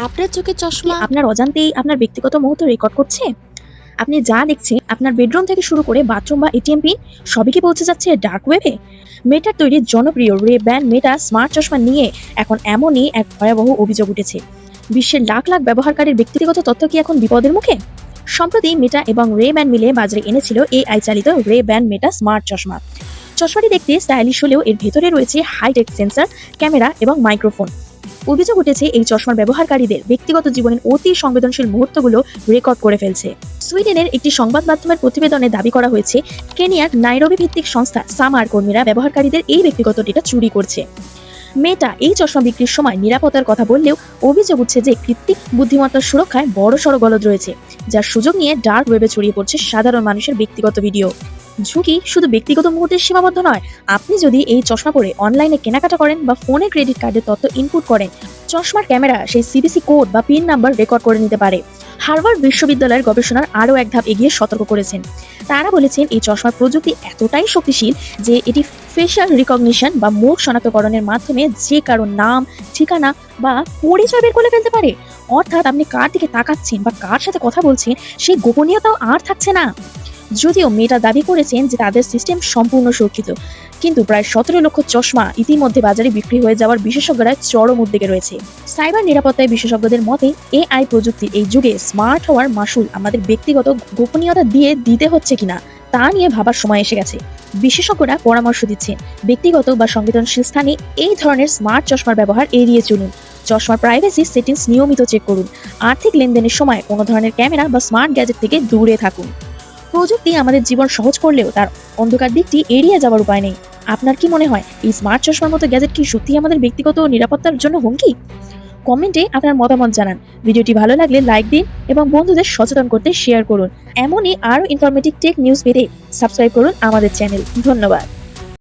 আপনার চোখে চশমা আপনার অজান্তেই আপনার ব্যক্তিগত মুহূর্ত রেকর্ড করছে। আপনি যা দেখছেন আপনার বেডরুম থেকে শুরু করে বাথরুম বা এটিএম পিন সবই কি পৌঁছে যাচ্ছে ডার্ক ওয়েবে? মেটার তৈরি জনপ্রিয় রে ব্যান মেটা স্মার্ট চশমা নিয়ে এখন এমনই এক ভয়াবহ অভিযোগ উঠেছে। বিশ্বের লাখ লাখ ব্যবহারকারীর ব্যক্তিগত তথ্য কি এখন বিপদের মুখে? সম্প্রতি মেটা এবং রে ব্যান মিলে বাজারে এনেছিল এআই চালিত রে ব্যান মেটা স্মার্ট চশমা। চশমাটি দেখতে স্টাইলিশ হলেও এর ভেতরে রয়েছে হাইটেক সেন্সর, ক্যামেরা এবং মাইক্রোফোন। অভিযোগ উঠেছে এই চশমার ব্যবহারকারীদের ব্যক্তিগত জীবনের অতি সংবেদনশীল মুহূর্তগুলো রেকর্ড করে ফেলছে। সুইডেনের একটি সংবাদ মাধ্যমের প্রতিবেদনে দাবি করা হয়েছে কেনিয়ার নাইরোবি ভিত্তিক সংস্থা সামার কর্মীরা ব্যবহারকারীদের এই ব্যক্তিগত ডেটা চুরি করছে। মেটা এই চশমা বিক্রির সময় নিরাপত্তার কথা বললেও অভিযোগ উঠছে যে কৃত্রিম বুদ্ধিমত্তার সুরক্ষায় বড়সড় গলদ রয়েছে, যার সুযোগ নিয়ে ডার্ক ওয়েবে ছড়িয়ে পড়ছে সাধারণ মানুষের ব্যক্তিগত ভিডিও। ঝুঁকি শুধু ব্যক্তিগত মুহূর্তের সীমাবদ্ধ নয়। আপনি যদি এই চশমা পরে অনলাইনে কেনাকাটা করেন বা ফোনে ক্রেডিট কার্ডের তথ্য ইনপুট করেন, চশমার ক্যামেরা সেই সিবিসি কোড বা পিন নাম্বার রেকর্ড করে নিতে পারে। হার্ভার্ড বিশ্ববিদ্যালয়ের গবেষণার আরও এক ধাপ এগিয়ে সতর্ক করেছেন। তারা বলেছেন এই চশমার প্রযুক্তি এতটাই শক্তিশালী যে এটি ফেশিয়াল রিকগনিশন বা মুখ শনাক্তকরণের মাধ্যমে যে কারো নাম, ঠিকানা বা পরিচয় বের করে ফেলতে পারে। অর্থাৎ আপনি কার দিকে তাকাচ্ছেন বা কার সাথে কথা বলছেন সেই গোপনীয়তাও আর থাকছে না। যদিও মেটা দাবি করেছেন যে তাদের সিস্টেম সম্পূর্ণ সুরক্ষিত, কিন্তু প্রায় 17 লক্ষ চশমা ইতিমধ্যে বাজারে বিক্রি হয়ে যাওয়ার বিশেষজ্ঞরা চরম উদ্বেগে রয়েছে। সাইবার নিরাপত্তায় বিশেষজ্ঞদের মতে এআই প্রযুক্তির এই যুগে স্মার্ট হওয়ার মাসুল আমাদের ব্যক্তিগত গোপনীয়তা দিয়ে দিতে হচ্ছে কিনা তা নিয়ে ভাবার সময় এসে গেছে। বিশেষজ্ঞরা পরামর্শ দিচ্ছেন ব্যক্তিগত বা সংবেদনশীল স্থানে এই ধরনের স্মার্ট চশমার ব্যবহার এড়িয়ে চলুন। চশমার প্রাইভেসি সেটিংস নিয়মিত চেক করুন। আর্থিক লেনদেনের সময় কোনো ধরনের ক্যামেরা বা স্মার্ট গ্যাজেট থেকে দূরে থাকুন। প্রযুক্তি আমাদের জীবন সহজ করলেও তার অন্ধকার দিকটি এড়িয়ে যাওয়ার উপায় নেই। আপনার কি মনে হয় এই স্মার্ট চশমার মতো গ্যাজেট কি সত্যি আমাদের ব্যক্তিগত নিরাপত্তার জন্য হুমকি? কমেন্টে আপনার মতামত জানান। ভিডিওটি ভালো লাগলে লাইক দিন এবং বন্ধুদের সচেতন করতে শেয়ার করুন। এমনই আরও ইনফরমেটিভ টেক নিউজ পেতে সাবস্ক্রাইব করুন আমাদের চ্যানেল। ধন্যবাদ।